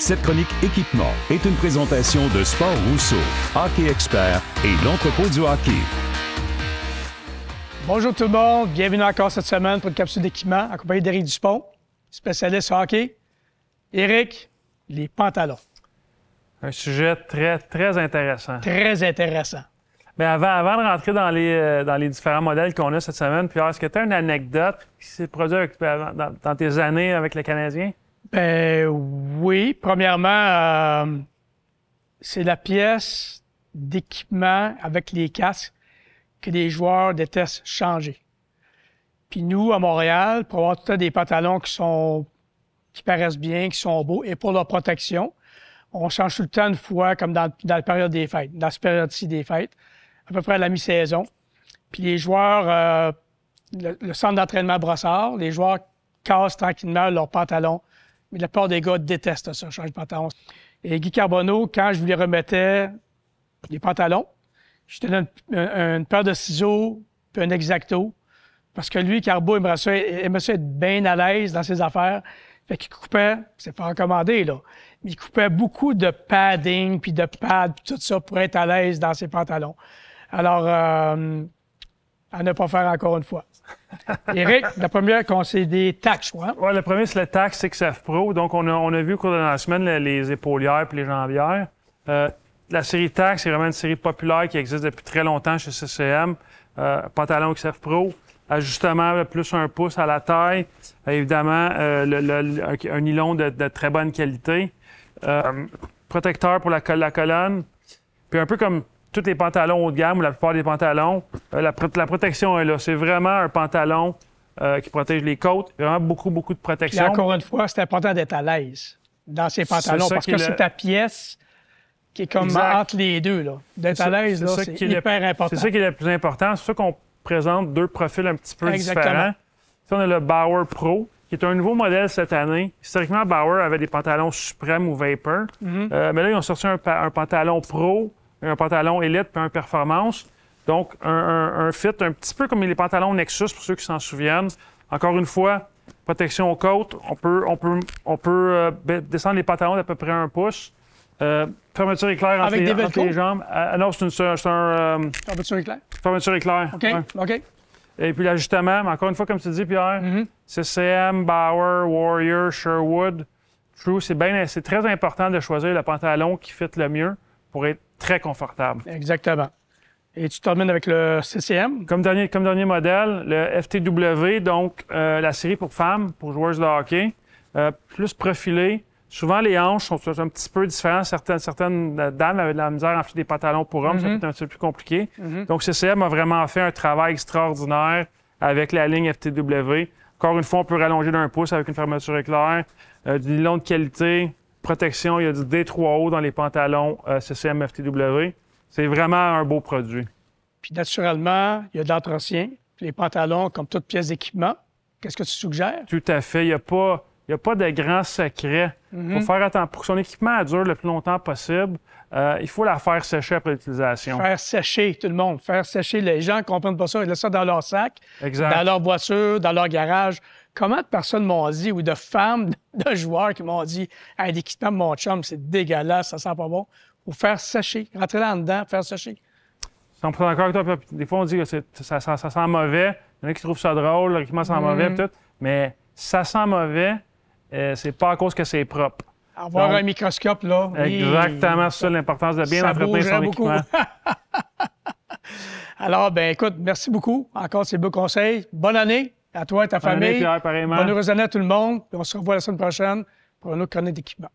Cette chronique équipement est une présentation de Sport Rousseau, Hockey Expert et l'entrepôt du hockey. Bonjour tout le monde, bienvenue encore cette semaine pour une capsule d'équipement accompagnée d'Éric Dupont, spécialiste hockey. Éric, les pantalons. Un sujet très intéressant. Très intéressant. Mais avant de rentrer dans les différents modèles qu'on a cette semaine, Pierre, est-ce que tu as une anecdote qui s'est produite dans tes années avec le Canadien? Ben oui. Premièrement, c'est la pièce d'équipement avec les casques que les joueurs détestent changer. Puis nous, à Montréal, pour avoir tout le temps des pantalons qui paraissent bien, qui sont beaux, et pour leur protection, on change tout le temps une fois, comme dans la période des fêtes, dans cette période-ci des fêtes, à peu près à la mi-saison. Puis les joueurs, le centre d'entraînement Brossard, les joueurs cassent tranquillement leurs pantalons. Mais la plupart des gars détestent ça, changer de pantalon. Et Guy Carbonneau, quand je lui remettais les pantalons, je lui donnais une paire de ciseaux puis un X-Acto. Parce que lui, Carbo, aimait ça être bien à l'aise dans ses affaires. Fait qu'il coupait, c'est pas recommandé, là, mais il coupait beaucoup de padding puis de pads, tout ça pour être à l'aise dans ses pantalons. Alors, à ne pas faire encore une fois. Éric, la première, c'est des Tacks, je crois. Oui, le premier, c'est le Tacks XF Pro. Donc, on a vu au cours de la semaine les épaulières et les jambières. La série Tacks, c'est vraiment une série populaire qui existe depuis très longtemps chez CCM. Pantalon XF Pro, ajustement plus 1 pouce à la taille. Évidemment, un nylon de très bonne qualité. Protecteur pour la colonne. Puis un peu comme tous les pantalons haut de gamme ou la plupart des pantalons, la protection est là. C'est vraiment un pantalon qui protège les côtes. Vraiment beaucoup de protection. Et encore une fois, c'est important d'être à l'aise dans ces pantalons parce que c'est ta pièce qui est comme entre les deux. D'être à l'aise, c'est hyper important. C'est ça qui est le plus important. C'est ça qu'on présente deux profils un petit peu différents. Ici, on a le Bauer Pro, qui est un nouveau modèle cette année. Historiquement, Bauer avait des pantalons Supreme ou Vapor. Mais là, ils ont sorti un pantalon Pro, un pantalon Elite puis un Performance. Donc, un fit un petit peu comme les pantalons Nexus, pour ceux qui s'en souviennent. Encore une fois, protection aux côtes. On peut descendre les pantalons d'à peu près 1 pouce. Fermeture éclair entre les jambes. Non, c'est un... Fermeture éclair? Fermeture éclair. OK, ouais. OK. Et puis l'ajustement, mais encore une fois, comme tu dis, Pierre, CCM, Bauer, Warrior, Sherwood, True, c'est très important de choisir le pantalon qui fit le mieux pour être très confortable. Exactement. Et tu termines avec le CCM? Comme dernier modèle, le FTW, donc la série pour femmes, pour joueuses de hockey, plus profilé. Souvent, les hanches sont un petit peu différentes. Certaines dames avaient de la misère à enfiler des pantalons pour hommes, ça peut être un petit peu plus compliqué. Donc, CCM a vraiment fait un travail extraordinaire avec la ligne FTW. Encore une fois, on peut rallonger d'1 pouce avec une fermeture éclair, du nylon de qualité, protection. Il y a du D3O dans les pantalons CCM FTW. C'est vraiment un beau produit. Puis, naturellement, il y a de l'entretien. Les pantalons, comme toute pièce d'équipement. Qu'est-ce que tu suggères? Tout à fait. Il n'y a pas de grand secret. Il faut faire attention. Pour que son équipement dure le plus longtemps possible, il faut la faire sécher après l'utilisation. Faire sécher, tout le monde. Faire sécher. Les gens ne comprennent pas ça. Ils laissent ça dans leur sac, dans leur voiture, dans leur garage. Comment de personnes m'ont dit, ou de femmes, de joueurs qui m'ont dit « Hey, l'équipement de mon chum, c'est dégueulasse, ça sent pas bon. » Ou faire sécher. Rentrer là-dedans, faire sécher. On prend encore avec toi. Des fois, on dit que ça sent mauvais. Il y en a qui trouvent ça drôle, l'équipement sent mauvais, tout. Mais ça sent mauvais, c'est pas à cause que c'est propre. Avoir un microscope, là. Exactement, c'est ça l'importance de bien entretenir son équipement. Alors, ben écoute, merci beaucoup. Encore ces beaux conseils. Bonne année à toi et ta famille. Bonne année, Pierre, pareillement. Bonne heureuse année à tout le monde. Puis on se revoit la semaine prochaine pour un autre chronique d'équipement.